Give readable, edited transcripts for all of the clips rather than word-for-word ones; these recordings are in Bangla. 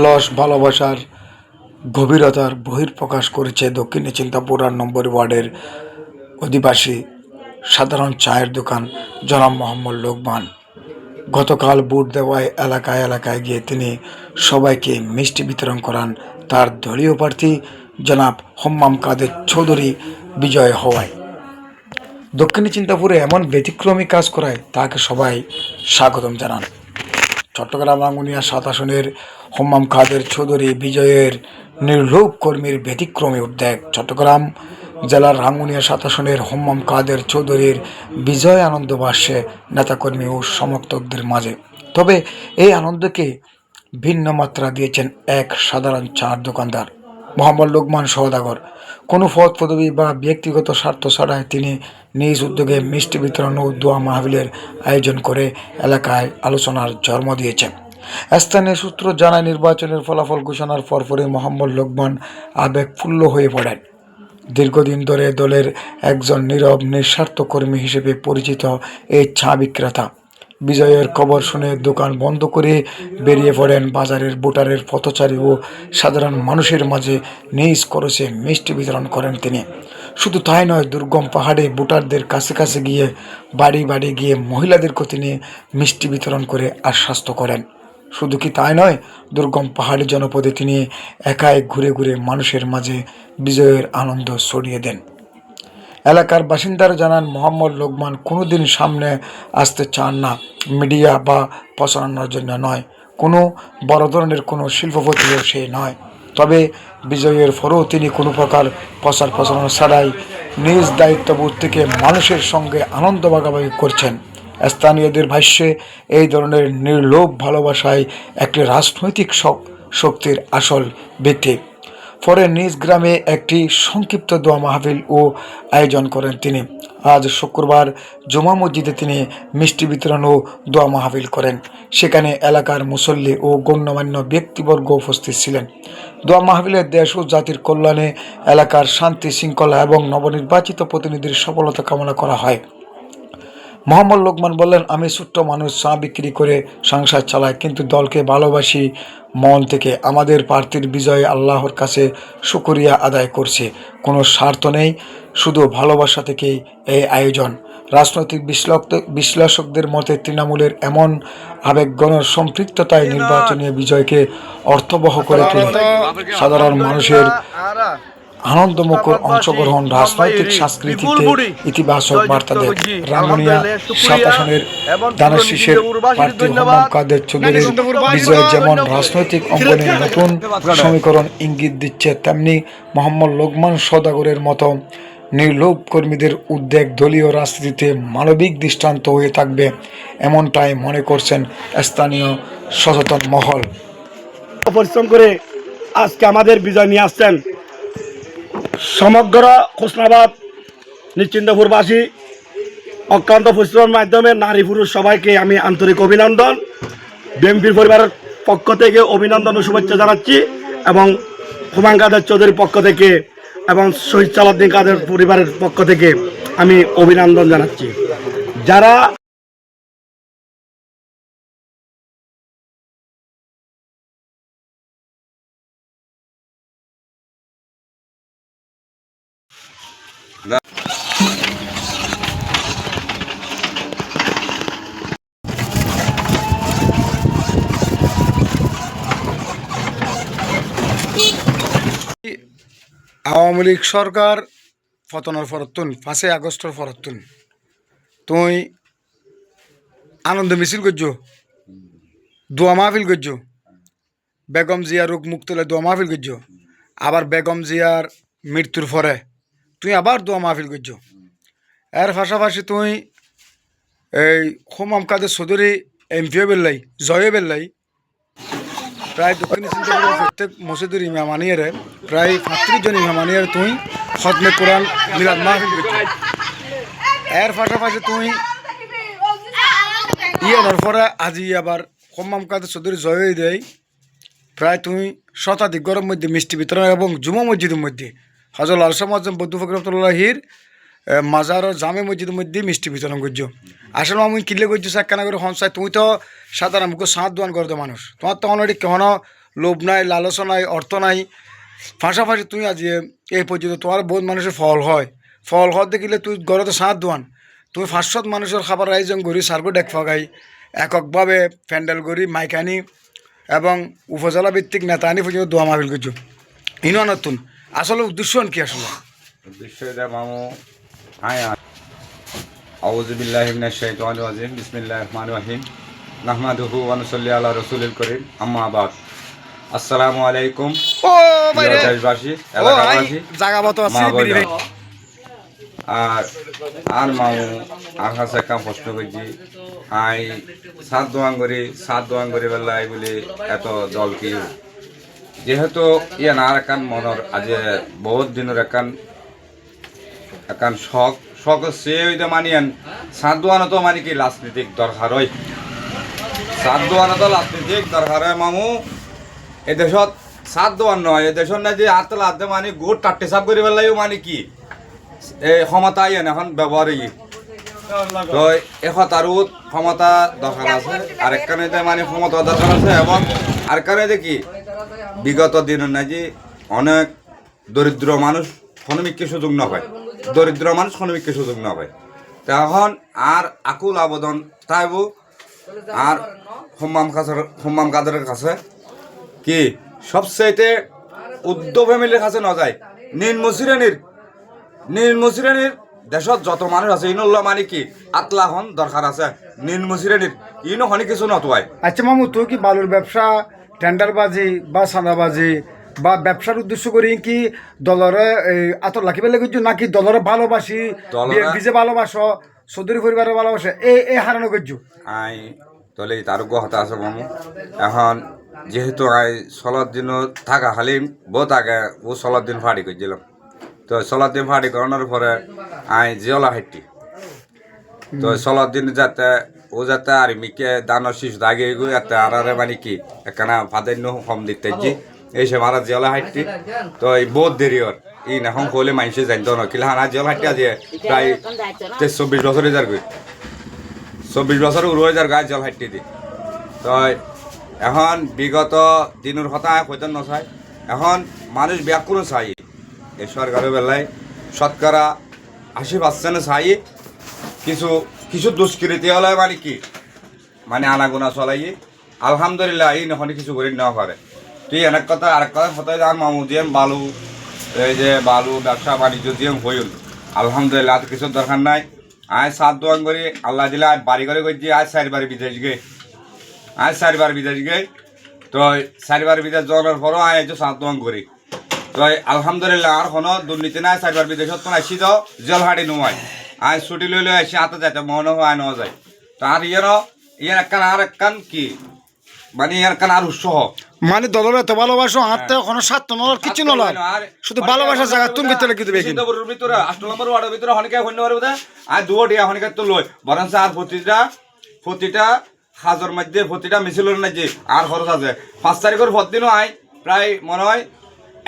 লস ভালোবাসার গভীরতার বহিঃপ্রকাশ করেছে দক্ষিণে চিন্তাপুর ৮ নম্বর ওয়ার্ডের অধিবাসী সাধারণ চায়ের দোকান জনাব মোহাম্মদ লোকমান। গতকাল ভোট দেওয়ায় এলাকায় এলাকায় গিয়ে তিনি সবাইকে মিষ্টি বিতরণ করান। তার দলীয় প্রার্থী জনাব হম্মাম কাদের চৌধুরী বিজয় হওয়ায় দক্ষিণে চিন্তাপুরে এমন ব্যতিক্রমী কাজ করায় তাকে সবাই স্বাগতম জানান। চট্টগ্রাম রাঙ্গুনিয়া ৭ আসনের হম্মাম কাদের চৌধুরী বিজয়ের নির্লোভ কর্মীর ব্যতিক্রমী উদ্যোগ। চট্টগ্রাম জেলার রাঙ্গুনিয়া ৭ আসনের হম্মাম কাদের চৌধুরীর বিজয় আনন্দ বাড়ছে নেতাকর্মী ও সমর্থকদের মাঝে। তবে এই আনন্দকে ভিন্ন মাত্রা দিয়েছেন এক সাধারণ চার দোকানদার মোহাম্মদ লোকমান সওদাগর। কোনো পদ পদবি বা ব্যক্তিগত স্বার্থ ছাড়াই তিনি নিজ উদ্যোগে মিষ্টি বিতরণ ও দোয়া মাহফিলের আয়োজন করে এলাকায় আলোচনার জন্ম দিয়েছেন। স্থানীয় সূত্র জানায়, নির্বাচনের ফলাফল ঘোষণার পরপরই মোহাম্মদ লোকমান আবেগফুল্ল হয়ে পড়েন। দীর্ঘদিন ধরে দলের একজন নীরব নিঃস্বার্থ কর্মী হিসেবে পরিচিত এই চা বিক্রেতা বিজয়ের খবর শুনে দোকান বন্ধ করে বেরিয়ে পড়েন বাজারের ভোটারের পথচারী ও সাধারণ মানুষের মাঝে নিজ খরচে মিষ্টি বিতরণ করেন তিনি। শুধু তাই নয়, দুর্গম পাহাড়ে ভোটারদের কাছে কাছে গিয়ে বাড়ি বাড়ি গিয়ে মহিলাদেরকে তিনি মিষ্টি বিতরণ করে আশ্বস্ত করেন। শুধু কি তাই নয়, দুর্গম পাহাড়ি জনপদে তিনি একাই ঘুরে ঘুরে মানুষের মাঝে বিজয়ের আনন্দ ছড়িয়ে দেন। এলাকার বাসিন্দারা জানান, মোহাম্মদ লোকমান কোনোদিন সামনে আসতে চান না, মিডিয়া বা প্রচারণার জন্য নয়, কোনো বড় ধরনের কোনো শিল্পপতিও সে নয়। তবে বিজয়ের পরেও তিনি কোনো প্রকার প্রচারণা ছাড়াই নিজ দায়িত্ববোধ থেকে মানুষের সঙ্গে আনন্দ ভাগাভাগি করছেন। স্থানীয়দের ভাষ্যে এই ধরনের নির্লোভ ভালোবাসায় একটি রাজনৈতিক শক্তির আসল ভিত্তি। পরে নিজ গ্রামে একটি সংক্ষিপ্ত দোয়া মাহফিল ও আয়োজন করেন তিনি। আজ শুক্রবার জুমা মসজিদে তিনি মিষ্টি বিতরণ ও দোয়া মাহফিল করেন। সেখানে এলাকার মুসল্লি ও গণ্যমান্য ব্যক্তিবর্গ উপস্থিত ছিলেন। দোয়া মাহফিলে দেশ ও জাতির কল্যাণে, এলাকার শান্তি শৃঙ্খলা এবং নবনির্বাচিত প্রতিনিধির সফলতা কামনা করা হয়। মোহাম্মদ লোকমান বললেন, আমি ছোট্ট মানুষ, চা বিক্রি করে সংসার চালাই, কিন্তু দলকে ভালোবাসি মন থেকে। আমাদের প্রার্থীর বিজয়ে আল্লাহর কাছে শুকরিয়া আদায় করছে। কোনো স্বার্থ নেই, শুধু ভালোবাসা থেকেই এই আয়োজন। রাজনৈতিক বিশ্লেষকদের মতে তৃণমূলের এমন আবেগঘন সম্পৃক্ততায় নির্বাচনী বিজয়কে অর্থবহ করে তোলে। সাধারণ মানুষের আনন্দমুখর অংশগ্রহণ রাজনৈতিক সংস্কৃতিতে ইতিবাচক বার্তা দেয়। রাঙ্গুনিয়া ৭ আসনের দানের শীষের প্রার্থী হম্মাম কাদের চৌধুরীর বিজয় যেমন রাজনৈতিক অঙ্গনে নতুন সমীকরণ ইঙ্গিত দিচ্ছে, তেমনি মোহাম্মদ লোকমান সওদাগরের মতো নির্লোভ কর্মীদের উদ্যোগ দলীয় রাজনীতিতে মানবিক দৃষ্টান্ত হয়ে থাকবে, এমনটাই মনে করছেন স্থানীয় সচেতন মহল। পরিশ্রম করে আজকে আমাদের বিজয় নিয়ে আসছেন সমগ্র হোসনাবাদ নিশ্চিন্তপুরবাসী অক্লান্ত পরিশ্রমের মাধ্যমে নারী পুরুষ সবাইকে আমি আন্তরিক অভিনন্দন, বিএনপির পরিবারের পক্ষ থেকে অভিনন্দন ও শুভেচ্ছা জানাচ্ছি, এবং হুমায়ুন কাদের চৌধুরীর পক্ষ থেকে এবং শহীদ সালাউদ্দিন কাদের পরিবারের পক্ষ থেকে আমি অভিনন্দন জানাচ্ছি। যারা আওয়ামী লীগ সরকার পতনের পরতুন ৫ই আগস্টের পরতুন তুই আনন্দ মিছিল করছো, দোয়া মাহফিল করছো, বেগম জিয়া রোগ মুক্তলে দোয়া মাহফিল করছো, আবার বেগম জিয়ার মৃত্যুর পরে তুই আবার দোয়া মাহফিল করছো। এর পাশাপাশি তুই এই হম্মাম কাদের চৌধুরী এমপিও বেললাই, জয়ও বেললাই, প্রায় দক্ষিণ চিন্তাপুরের প্রত্যেক মসজিদের ইমামানিয়ারে প্রায় ৩৫ জন ইমামানিয়ারে তুই খতমে কোরআন মিলাদ মাহফিল করছো। এর পাশাপাশি তুই ইয়ার পরে আজি আবার হম্মাম কাদের চৌধুরী জয়ই দেয়, প্রায় তুই শতাধিক গরম মধ্যে মিষ্টি বিতরণ এবং জুমা মসজিদের মধ্যে হজরত আলসাম আজম বৌদ্ধ ফকির রহমতুল্লাহির মাজার জামে মসজিদের মধ্যে মিষ্টি বিতরণ করছো। আসলে আমি কিনলে করছো একখানা করে হনসাই, তুমি তো সাধারণ মুখ সাঁত দোয়ান করতো মানুষ, তোমার তো অলরেডি কেন লোভ নাই, লালসা নাই, অর্থ নাই, পাশাপাশি তুই আজ এই পর্যন্ত তোমার বহুত মানুষের ফল হয়, ফল হওয়ার দেখিলে তুই ঘরতে সাত দোয়ান, তুমি 500 মানুষের খাবার আয়োজন করি সার্গো ডেক ফাগাই এককভাবে প্যান্ডেল করি মাইকানি এবং উপজেলা ভিত্তিক নেতা আনি পর্যন্ত দোয়া মাহফিল করছো ইনো নতুন আসলে উদ্দেশ্য কি আসলে উদ্দেশ্যটা মামু হায় আউযু বিল্লাহি মিনাশ শাইতানির রাজিম বিসমিল্লাহির রহমানির রহিম নাহমাদুহু ওয়া নুসাল্লি আলা রাসূলিল কারীম আম্মা বাদ আসসালামু আলাইকুম ও ভাই রে দেশবাসী ও ভাই এলাকাবাসী জায়গা মতো আছে মা বিড়ি ভাই। আর আর মামু আর কাছে একটা প্রশ্ন করছি আই সাত দোয়ান করি বেলায় বলি এত দল কি যেহেতু ইয়ান আর একান মনের আজ বহুত দিনের একান শখ শখ সে হইতে মানিয়ান সাত দোয়ানো তো মানে কি রাজনীতিক দরকার হয় সাত দোয়ানো তো রাজনীতিক দরকার হয় মামু এ দেশত সাত দোয়ান নয় এ দেশত না যে আতলা আদে মানে গোট টাট্টে সাপ করি বেলায়ও মানে কি এই ক্ষমতা ইয়ান এখন ব্যবহার তো তারও ক্ষমতা দরকার আছে আরেকখানে মানে ক্ষমতা দরকার আছে এবং আরেকখানে কি বিগত দিনের না যে অনেক দরিদ্র মানুষ ক্ষণমিককে সুযোগ না পায় দরিদ্র মানুষ ক্ষণমিককে সুযোগ না পায় তখন আর আকুল আবেদন তাইব আর হুম্মাম কাদের কাছে কি সবচাইতে উদ্ধ ফ্যামিলির কাছে ন যায় নিম্ন শ্রেণীর দেশত যত মানুষ আছে ইনল্লা মানে কি আতলা হন দরকার আছে নিম্ন শ্রেণীর ইনো হনি কিছু নতোয়াই আচ্ছা মামু তুই কি বালুর ব্যবসা টেন্ডারবাজি বা চাঁদাবাজি বা ব্যবসার উদ্দেশ্য করি কি দলরে আতর লাখিবে লেগেছ নাকি দলরে ভালোবাসি বিজে ভালোবাসো চৌধুরী পরিবারের ভালোবাসে এই হারানো করছো আই তলে তার কথা আছে মামু এখন যেহেতু আই 16 দিন থাকা হালিম বহুত আগে ও 16 দিন ফাড়ি করছিলাম তো 16 দিন ফাড়ি করানোর পরে আই জিওলা হাইটি তো 16 দিন যাতে ও যাতে আর মিকে দানোর শিশু দাগে এগো যাতে আরারে মানে কি একখানা ফাদান্য কম দিতে এই সে মারা জিওলা হাইটি তো এই বহুত দেরি ওর ই এখন কইলে মানুষে জানতো না কিলা হানা জিওলা হাইটি আজ প্রায় 24 বছর যার গই 24 বছর উড়ে যার গায়ে জল হাইটি দি তো এখন বিগত দিনের কথা হইতে নচাই এখন মানুষ ব্যাকুল চাই এই সরকারের বেলায় শতকরা 80% চাই কিছু দুষ্কৃতি হলে মানে কি মানে আনাগোনা চলাই আলহামদুলিল্লাহ এই নখন কিছু করে নেওয়া পারে তুই অনেক কথা আরেক কথা হতে যান মামু দিয়ে বালু এই যে বালু ব্যবসা বাণিজ্য দিয়ে হইল আলহামদুলিল্লাহ আর কিছু দরকার নাই আজ 7 দোয়ান করি আল্লাহ দিলে আজ বাড়ি করে করছি আজ 4 বার বিদেশ গে তো 4 বার বিদেশ যাওয়ার পরও আজ 7 দোয়ান করি তো আলহামদুলিল্লাহ আর কোনো দুর্নীতি নাই 4 বার বিদেশত তো আসি তো জল হাঁটি নোমাই আজ ছুটি লইলে আসি হাতে যাইতে মনে হয় নেওয়া যায় তো আর ইয়ার একখান আর একখান কি মানে ইয়ার একখান আর উৎসাহ মানে দলের এত ভালোবাসো হাতে কোনো স্বার্থ নলার কিছু নলার শুধু ভালোবাসার জায়গা তুমি ভিতরে কি দেবে সিদ্ধপুরের ভিতরে 8 নম্বর ওয়ার্ডের ভিতরে হনিকা হইতে পারবে আর দুটিয়া হনিকা তো লই বরং আর প্রতিটা হাজার মধ্যে প্রতিটা মিছিলের মধ্যে আর খরচ আছে 5 তারিখের পর দিনও আই প্রায় মনে হয়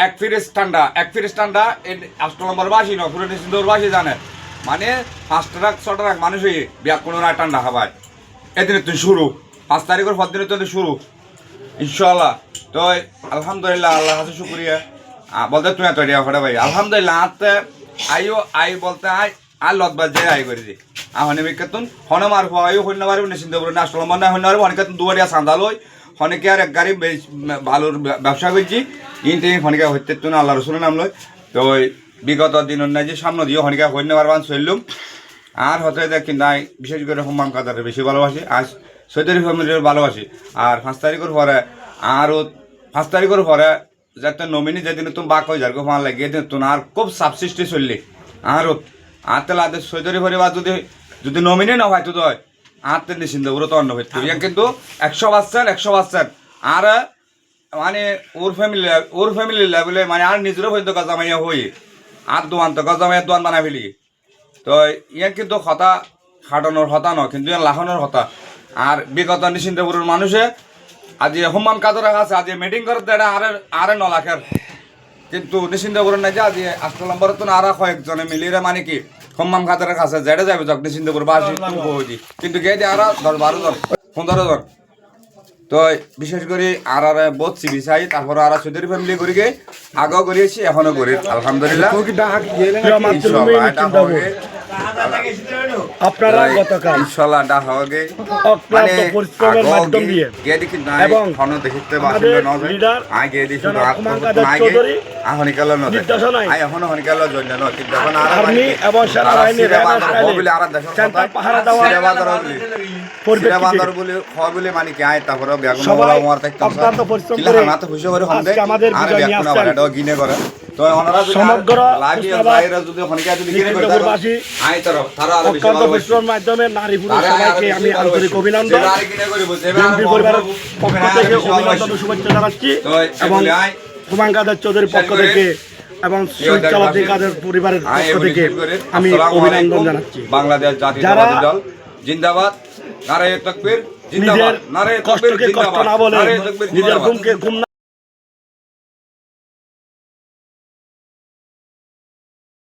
এক ফিরিস ঠান্ডা এই 8 নম্বর বাসী না পুরো সিদ্ধপুর বাসী জানে মানে 5 ট্রাক 6 ট্রাক মানুষ হয়ে বিয়া কোনো না ঠান্ডা খাবায় এদিনে তুই শুরু 5 তারিখের পর দিনে তো শুরু ইনশাআল্লাহ তো আলহামদুলিল্লাহ আল্লাহ কাছে শুকরিয়া বলতে তুমি এত রিয়া ফটা ভাই আলহামদুলিল্লাহ আতে আই বলতে আর লতবার যে আই করে দি আহনে বিকেতুন হনে মার হওয়াই হইন না পারবে নিশ্চিন্ত করে না আসলে মনে হইন না পারবে অনেকেতুন দুয়ারিয়া সান্দাল হই হনেকে আর এক গাড়ি ভালোর ব্যবসা করছি ইনতে হনেকে হইতে তুন আল্লাহ রসুলের নাম লই তো বিগত দিনের নাই যে সামনে দিয়ে হনিকা হইন না পারবান চললুম আর হতে দেখি নাই বিশেষ করে হুম্মাম কাদারে বেশি ভালোবাসি আজ 6 তারিখ ফ্যামিলির ভালোবাসি আর 5 তারিখের পরে আরও 5 তারিখের পরে যাতে নমিনি যেদিন তুমি বাক হয়ে যাবে ভালো লাগে এদিন তুমি আর খুব সাবসিস্টি চললি আরও আতেল আদের 6 তারিখ পরিবার যদি নমিনি না হয় তো আতে নিশ্চিন্ত ওরা তো অন্য হইতে কিন্তু 100% আর মানে ওর ফ্যামিলি লেভেলে মানে আর নিজেরও হয়তো গজামাইয়া হই আর দোয়ান তো গজামাইয়া দোয়ান বানাই ফেলি তো ইয়ার কিন্তু হতা খাটানোর হতা ন কিন্তু ইয়ার লাখানোর হতা আর বিগত নিশ্চিন্তপুরের মানুষে আজি হুম্মাম কাদর আছে আজি মিটিং করতে এটা আরে 9 লাখের কিন্তু নিশ্চিন্তপুরের নাই যে আজি 8 নম্বরের তো আর কয়েকজনে মিলিয়ে মানে কি হুম্মাম কাদরের কাছে যেটা যাবে যখন নিশ্চিন্তপুর বাসী কিন্তু কে দিয়ে আর 10-12 জন 15 জন তো বিশেষ করে আর বহুত সিবি চাই তারপর আর চৌধুরী ফ্যামিলি করি গে আগেও করিয়েছি এখনো করি আলহামদুলিল্লাহ প্রিয় মাতৃভূমি নিশ্চিন্তাপুর, আপনারা গতকাল ইনশাআল্লাহ ডা হবে অক্লান্ত পরিশ্রমের মাধ্যম দিয়ে গে দেখি না এবং ফোন দেখিতে আমাদের বাসিন্দা নয় লিডার আগে দেখি জনাব রাত কুমার কাদের আগে চৌধুরী আহনিকাল নয় নির্দেশনায় আই এখনো হনিকাল জন্য নয় কিন্তু এখন আর আর্মি এবং সেনাবাহিনীর বলে আর দেশ সেন্টার পাহারা দেওয়া সিরাবাদর বলে হয় বলে মানে কি আয় তারপরে বেগুন সবাই বলা মার থাকতে অক্লান্ত পরিশ্রম কিলা করে হামাতে খুশি করে হন্দে আজকে আমাদের আর বিজয় নিয়ে বেগুন আসছেন। আবার গিনে করে তো ওনারা সমগ্র লাগি মুস্তাবাদ বাইরে যদি হনিকা যদি গিনে করে নিশ্চিন্তপুরবাসী আয় তরফ তারা আর বেশি অক্লান্ত ভালো পরিশ্রমের মাধ্যমে নারী পুরুষ সবাইকে আমি আন্তরিক অভিনন্দন বিএনপি পরিবারের পক্ষ থেকে অভিনন্দন ও শুভেচ্ছা জানাচ্ছি এবং কুমার কাদের চৌধুরীর পক্ষ থেকে এবং শহীদ চালাতি কাদের পরিবারের পক্ষ থেকে আমি অভিনন্দন জানাচ্ছি। বাংলাদেশ জাতীয়তাবাদী দল জিন্দাবাদ, নারায়ে তাকবীর জিন্দাবাদ, নিজের নারায়ে তাকবীর কষ্টকে কষ্ট জিন্দাবাদ, না বলে নারায়ে তাকবীর নিজের জিন্দাবাদ। ঘুমকে ঘুম না